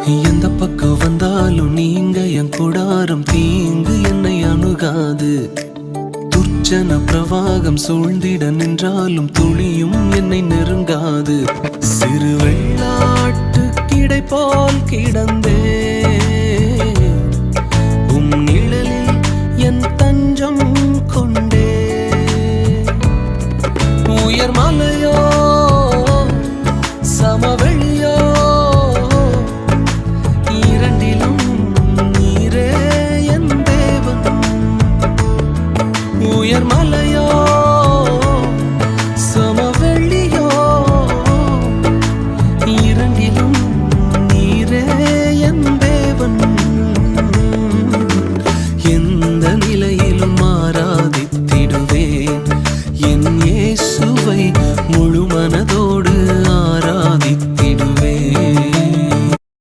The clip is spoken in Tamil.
எந்த பக்கம் வந்தாலும் நீங்க என் கூடாரம் தீங்கு என்னை அணுகாது. துர்ச்சன பிரவாகம் சூழ்ந்திட நின்றாலும் துளியும் என்னை நெருங்காது. சிறு வெள்ளாட்டு கிடை போல் கிடந்தே